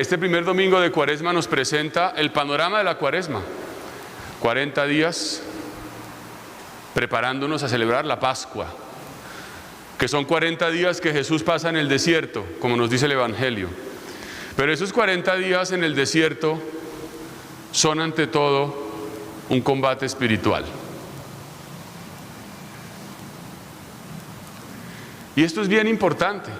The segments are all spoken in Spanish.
que este primer domingo de Cuaresma nos presenta el panorama de la Cuaresma. 40 días preparándonos a celebrar la Pascua, que son 40 días que Jesús pasa en el desierto, como nos dice el Evangelio. Pero esos 40 días en el desierto son ante todo un combate espiritual. Y esto es bien importante.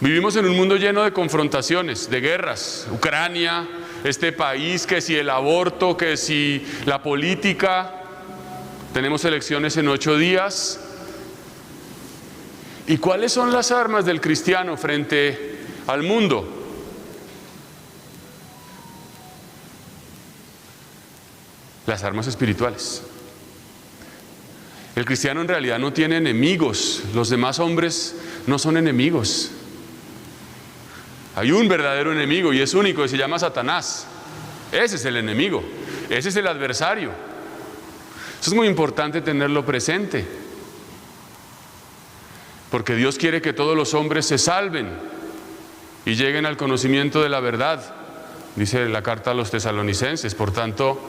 Vivimos en un mundo lleno de confrontaciones, de guerras. Ucrania, este país, que si el aborto, que si la política. Tenemos elecciones en 8 días. ¿Y cuáles son las armas del cristiano frente al mundo? Las armas espirituales. El cristiano en realidad no tiene enemigos. Los demás hombres no son enemigos. Hay un verdadero enemigo y es único y se llama Satanás. Ese es el enemigo. Ese es el adversario. Eso es muy importante tenerlo presente. Porque Dios quiere que todos los hombres se salven y lleguen al conocimiento de la verdad. Dice la carta a los tesalonicenses. Por tanto,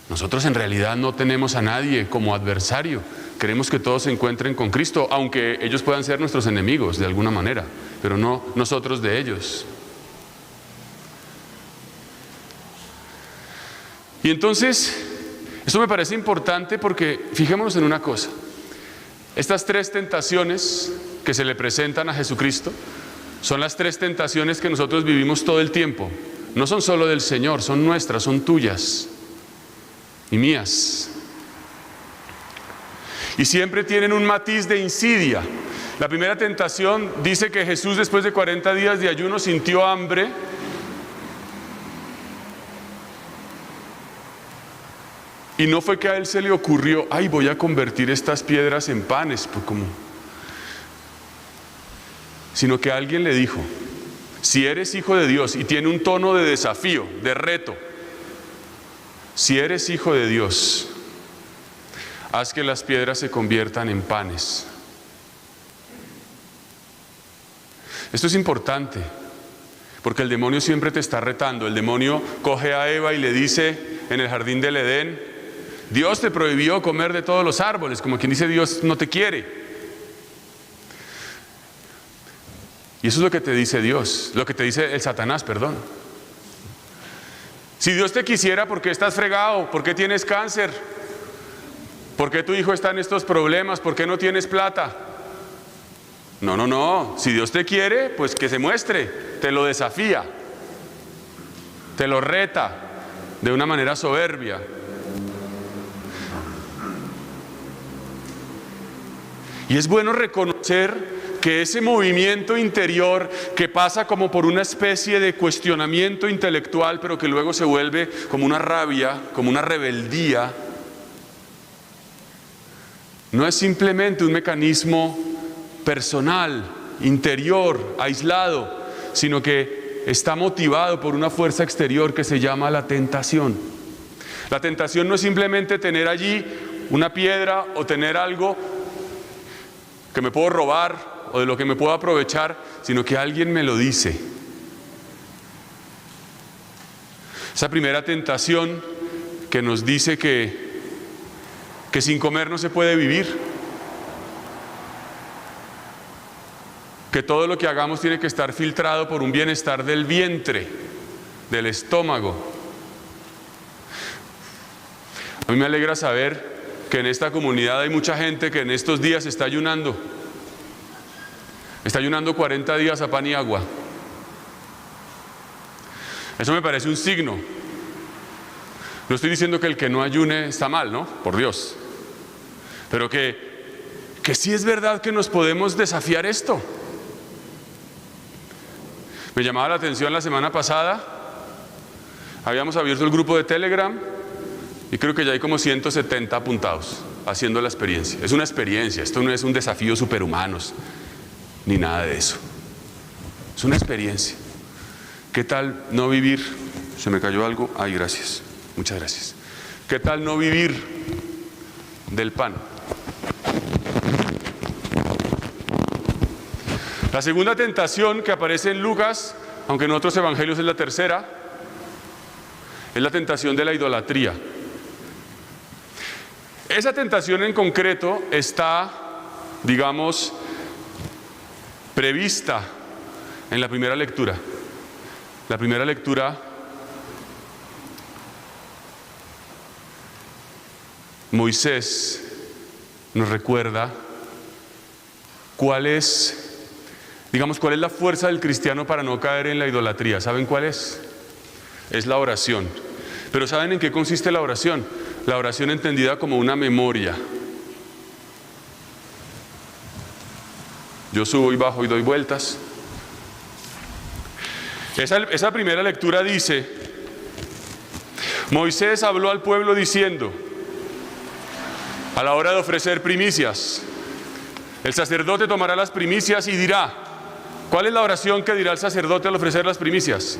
nosotros en realidad no tenemos a nadie como adversario. Queremos que todos se encuentren con Cristo, aunque ellos puedan ser nuestros enemigos de alguna manera, pero no nosotros de ellos. Y entonces, esto me parece importante porque fijémonos en una cosa. Estas 3 tentaciones que se le presentan a Jesucristo son las 3 tentaciones que nosotros vivimos todo el tiempo. No son solo del Señor, son nuestras, son tuyas y mías. Y siempre tienen un matiz de insidia. La primera tentación dice que Jesús, después de 40 días de ayuno, sintió hambre. Y no fue que a él se le ocurrió, ay, voy a convertir estas piedras en panes, pues como, sino que alguien le dijo, si eres hijo de Dios, y tiene un tono de desafío, de reto, si eres hijo de Dios, haz que las piedras se conviertan en panes. Esto es importante, porque el demonio siempre te está retando. El demonio coge a Eva y le dice en el jardín del Edén, Dios te prohibió comer de todos los árboles, como quien dice Dios no te quiere. Y eso es lo que te dice Dios, lo que te dice el Satanás, perdón. Si Dios te quisiera, ¿por qué estás fregado? ¿Por qué tienes cáncer? ¿Por qué tu hijo está en estos problemas? ¿Por qué no tienes plata? No, no, no. Si Dios te quiere, pues que se muestre. Te lo desafía. Te lo reta de una manera soberbia. Y es bueno reconocer que ese movimiento interior que pasa como por una especie de cuestionamiento intelectual, pero que luego se vuelve como una rabia, como una rebeldía, no es simplemente un mecanismo personal, interior, aislado, sino que está motivado por una fuerza exterior que se llama la tentación. La tentación no es simplemente tener allí una piedra o tener algo que me puedo robar o de lo que me puedo aprovechar, sino que alguien me lo dice. Esa primera tentación que nos dice que sin comer no se puede vivir, que todo lo que hagamos tiene que estar filtrado por un bienestar del vientre, del estómago. A mí me alegra saber que en esta comunidad hay mucha gente que en estos días está ayunando. Está ayunando 40 días a pan y agua. Eso me parece un signo. No estoy diciendo que el que no ayune está mal, ¿no? Por Dios. Pero que sí es verdad que nos podemos desafiar esto. Me llamaba la atención la semana pasada. Habíamos abierto el grupo de Telegram y creo que ya hay como 170 apuntados haciendo la experiencia. Es una experiencia, esto no es un desafío superhumanos, ni nada de eso. Es una experiencia. ¿Qué tal no vivir? ¿Se me cayó algo? Ay, gracias. Muchas gracias. ¿Qué tal no vivir del pan? La segunda tentación que aparece en Lucas, aunque en otros evangelios es la tercera, es la tentación de la idolatría. Esa tentación en concreto está, digamos, prevista en la primera lectura. La primera lectura Moisés nos recuerda cuál es, digamos, cuál es la fuerza del cristiano para no caer en la idolatría. ¿Saben cuál es? Es la oración. Pero ¿saben en qué consiste la oración? La oración entendida como una memoria. Yo subo y bajo y doy vueltas. Esa primera lectura dice: Moisés habló al pueblo diciendo, a la hora de ofrecer primicias, el sacerdote tomará las primicias y dirá, ¿cuál es la oración que dirá el sacerdote al ofrecer las primicias?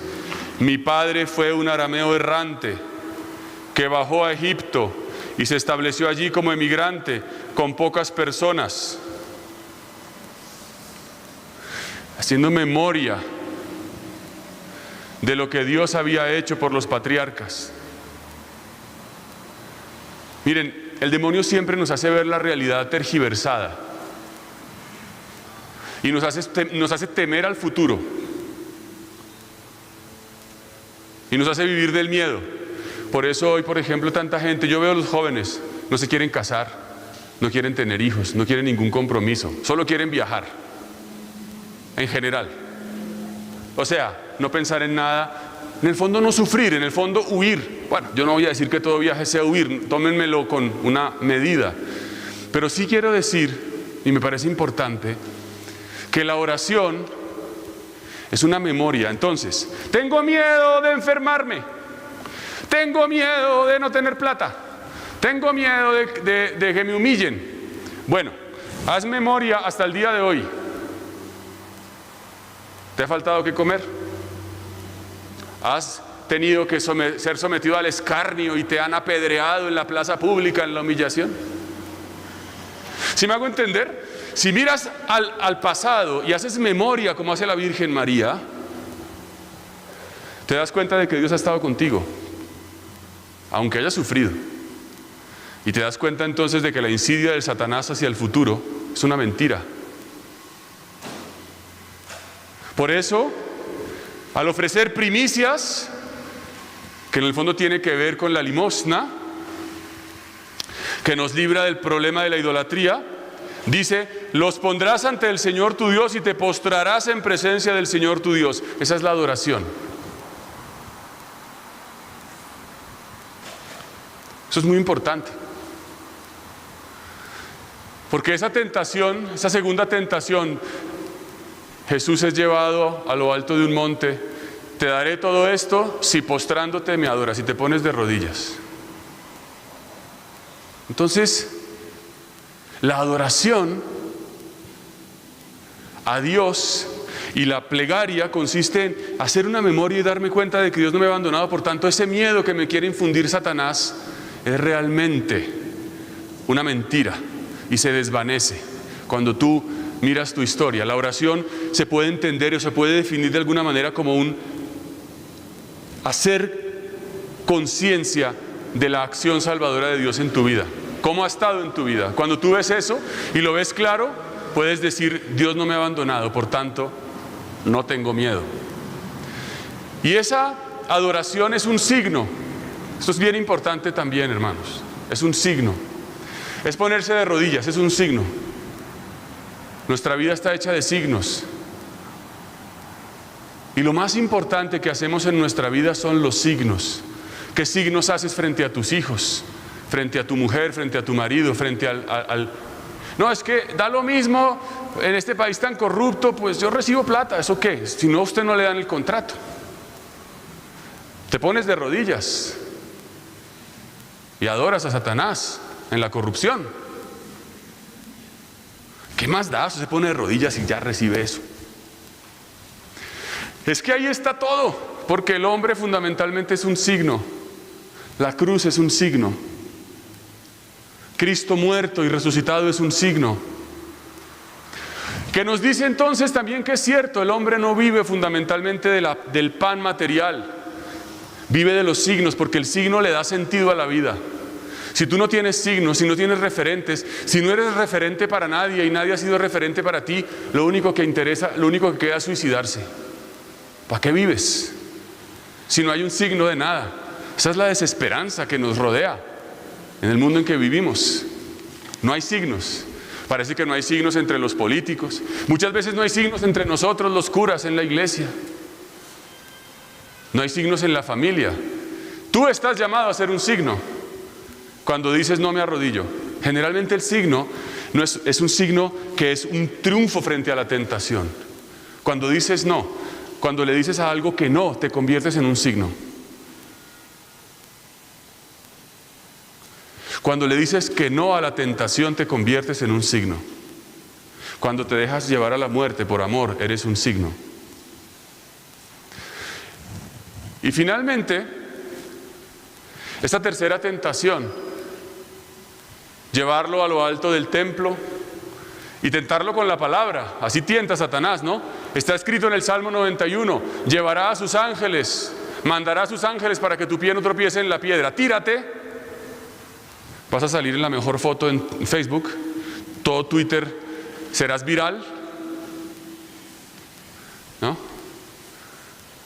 Mi padre fue un arameo errante que bajó a Egipto y se estableció allí como emigrante con pocas personas, haciendo memoria de lo que Dios había hecho por los patriarcas. Miren, el demonio siempre nos hace ver la realidad tergiversada y nos hace temer al futuro y nos hace vivir del miedo. Por eso hoy, por ejemplo, tanta gente, yo veo a los jóvenes, no se quieren casar, no quieren tener hijos, no quieren ningún compromiso, solo quieren viajar, en general. O sea, no pensar en nada, en el fondo no sufrir, en el fondo huir. Bueno, yo no voy a decir que todo viaje sea huir, tómenmelo con una medida. Pero sí quiero decir, y me parece importante, que la oración es una memoria. Entonces, tengo miedo de enfermarme, tengo miedo de no tener plata, tengo miedo de que me humillen. Bueno, haz memoria hasta el día de hoy. ¿Te ha faltado qué comer? ¿Has tenido que ser sometido al escarnio y te han apedreado en la plaza pública en la humillación? ¿Sí me hago entender? Si miras al pasado y haces memoria como hace la Virgen María, te das cuenta de que Dios ha estado contigo, aunque hayas sufrido. Y te das cuenta entonces de que la insidia del Satanás hacia el futuro es una mentira. Por eso, al ofrecer primicias, que en el fondo tiene que ver con la limosna, que nos libra del problema de la idolatría, dice, los pondrás ante el Señor tu Dios y te postrarás en presencia del Señor tu Dios. Esa es la adoración. Eso es muy importante. Porque esa tentación, esa segunda tentación, Jesús es llevado a lo alto de un monte, te daré todo esto si postrándote me adoras, si te pones de rodillas. Entonces, la adoración a Dios y la plegaria consiste en hacer una memoria y darme cuenta de que Dios no me ha abandonado. Por tanto, ese miedo que me quiere infundir Satanás es realmente una mentira y se desvanece cuando tú miras tu historia. La oración se puede entender o se puede definir de alguna manera como un hacer conciencia de la acción salvadora de Dios en tu vida. ¿Cómo ha estado en tu vida? Cuando tú ves eso y lo ves claro, puedes decir, Dios no me ha abandonado, por tanto, no tengo miedo. Y esa adoración es un signo. Esto es bien importante también, hermanos. Es un signo. Es ponerse de rodillas, es un signo. Nuestra vida está hecha de signos. Y lo más importante que hacemos en nuestra vida son los signos. ¿Qué signos haces frente a tus hijos? Frente a tu mujer, frente a tu marido, frente al... No, es que da lo mismo en este país tan corrupto, pues yo recibo plata, ¿eso qué? Si no, a usted no le dan el contrato. Te pones de rodillas y adoras a Satanás en la corrupción. ¿Qué más da? Se pone de rodillas y ya recibe eso. Es que ahí está todo, porque el hombre fundamentalmente es un signo. La cruz es un signo. Cristo muerto y resucitado es un signo. Que nos dice entonces también que es cierto, el hombre no vive fundamentalmente del pan material, vive de los signos, porque el signo le da sentido a la vida. Si tú no tienes signos, si no tienes referentes, si no eres referente para nadie y nadie ha sido referente para ti, lo único que interesa, lo único que queda es suicidarse. ¿Para qué vives? Si no hay un signo de nada. Esa es la desesperanza que nos rodea en el mundo en que vivimos. No hay signos. Parece que no hay signos entre los políticos. Muchas veces no hay signos entre nosotros, los curas en la iglesia. No hay signos en la familia. Tú estás llamado a ser un signo. Cuando dices no me arrodillo, generalmente el signo es un signo que es un triunfo frente a la tentación. Cuando dices no, cuando le dices a algo que no, te conviertes en un signo. Cuando le dices que no a la tentación, te conviertes en un signo. Cuando te dejas llevar a la muerte por amor, eres un signo. Y finalmente, esta tercera tentación, llevarlo a lo alto del templo y tentarlo con la palabra. Así tienta Satanás, ¿no? Está escrito en el Salmo 91, llevará a sus ángeles, mandará a sus ángeles para que tu pie no tropiece en la piedra. Tírate. Vas a salir en la mejor foto en Facebook, todo Twitter, serás viral, ¿no?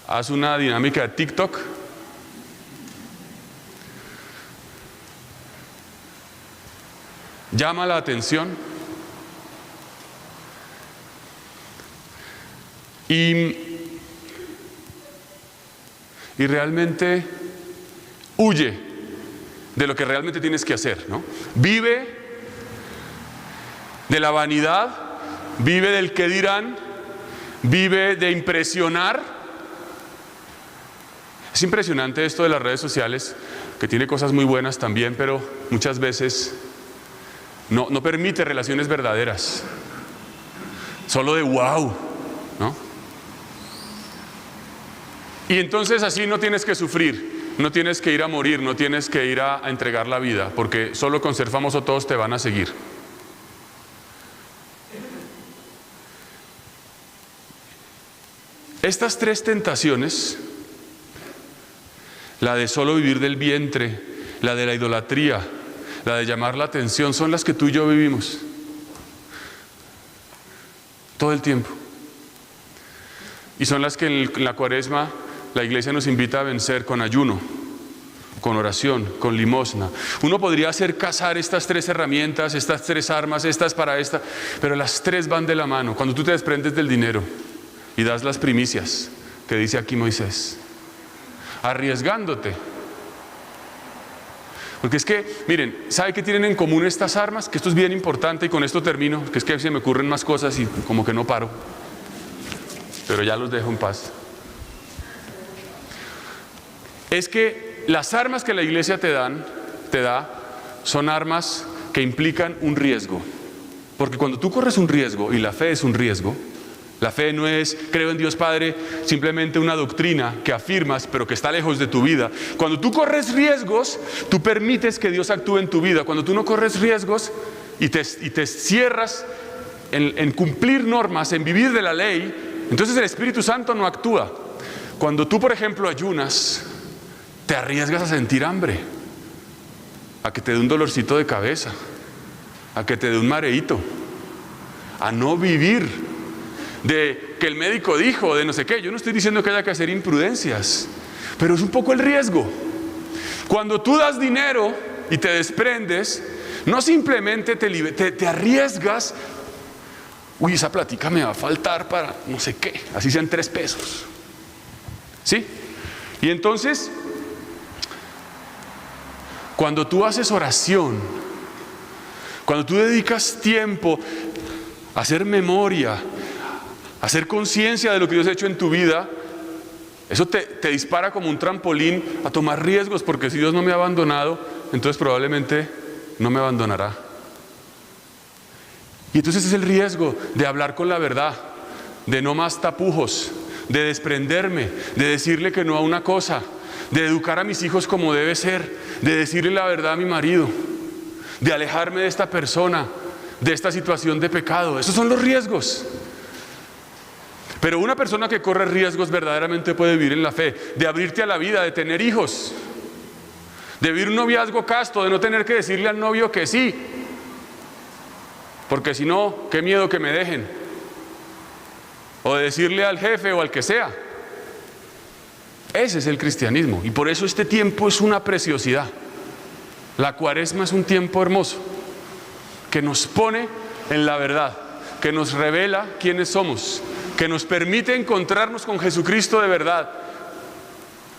Haz una dinámica de TikTok. Llama la atención. Y realmente huye de lo que realmente tienes que hacer, ¿no? Vive de la vanidad, vive del qué dirán, vive de impresionar. Es impresionante esto de las redes sociales, que tiene cosas muy buenas también, pero muchas veces no permite relaciones verdaderas. Solo de wow, ¿no? Y entonces así no tienes que sufrir. No tienes que ir a morir, no tienes que ir a entregar la vida, porque solo con ser famoso todos te van a seguir. Estas tres tentaciones, la de solo vivir del vientre, la de la idolatría, la de llamar la atención, son las que tú y yo vivimos todo el tiempo. Y son las que en la Cuaresma la iglesia nos invita a vencer con ayuno, con oración, con limosna. Uno podría casar estas tres herramientas, estas tres armas, estas para esta, pero las tres van de la mano. Cuando tú te desprendes del dinero y das las primicias, que dice aquí Moisés, arriesgándote. Porque es que, miren, ¿sabe qué tienen en común estas armas? Que esto es bien importante y con esto termino, que es que se me ocurren más cosas y como que no paro. Pero ya los dejo en paz. Es que las armas que la iglesia te da, son armas que implican un riesgo. Porque cuando tú corres un riesgo, y la fe es un riesgo, la fe no es, creo en Dios Padre, simplemente una doctrina que afirmas, pero que está lejos de tu vida. Cuando tú corres riesgos, tú permites que Dios actúe en tu vida. Cuando tú no corres riesgos y te cierras en cumplir normas, en vivir de la ley, entonces el Espíritu Santo no actúa. Cuando tú, por ejemplo, ayunas, te arriesgas a sentir hambre, a que te dé un dolorcito de cabeza, a que te dé un mareíto, a no vivir de que el médico dijo, de no sé qué. Yo no estoy diciendo que haya que hacer imprudencias, pero es un poco el riesgo. Cuando tú das dinero y te desprendes, no simplemente te arriesgas, uy, esa platica me va a faltar para no sé qué, así sean 3 pesos, ¿sí? Y entonces, cuando tú haces oración, cuando tú dedicas tiempo a hacer memoria, a hacer conciencia de lo que Dios ha hecho en tu vida, eso te dispara como un trampolín a tomar riesgos, porque si Dios no me ha abandonado, entonces probablemente no me abandonará. Y entonces es el riesgo de hablar con la verdad, de no más tapujos, de desprenderme, de decirle que no a una cosa, de educar a mis hijos como debe ser, de decirle la verdad a mi marido, de alejarme de esta persona, de esta situación de pecado. Esos son los riesgos. Pero una persona que corre riesgos verdaderamente puede vivir en la fe, de abrirte a la vida, de tener hijos, de vivir un noviazgo casto, de no tener que decirle al novio que sí, porque si no, qué miedo que me dejen, o de decirle al jefe o al que sea. Ese es el cristianismo, y por eso este tiempo es una preciosidad. La Cuaresma es un tiempo hermoso, que nos pone en la verdad, que nos revela quiénes somos, que nos permite encontrarnos con Jesucristo de verdad,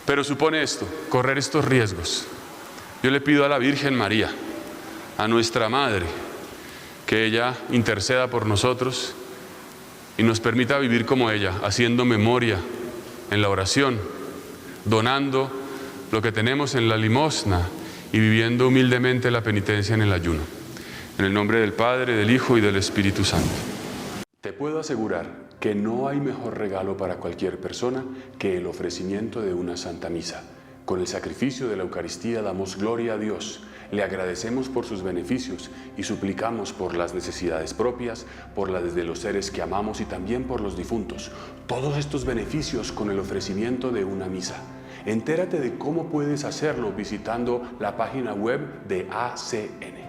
pero supone esto, correr estos riesgos. Yo le pido a la Virgen María, a nuestra Madre, que ella interceda por nosotros y nos permita vivir como ella, haciendo memoria en la oración, donando lo que tenemos en la limosna y viviendo humildemente la penitencia en el ayuno. En el nombre del Padre, del Hijo y del Espíritu Santo. Te puedo asegurar que no hay mejor regalo para cualquier persona que el ofrecimiento de una Santa Misa. Con el sacrificio de la Eucaristía damos gloria a Dios, le agradecemos por sus beneficios y suplicamos por las necesidades propias, por las de los seres que amamos y también por los difuntos. Todos estos beneficios con el ofrecimiento de una misa. Entérate de cómo puedes hacerlo visitando la página web de ACN.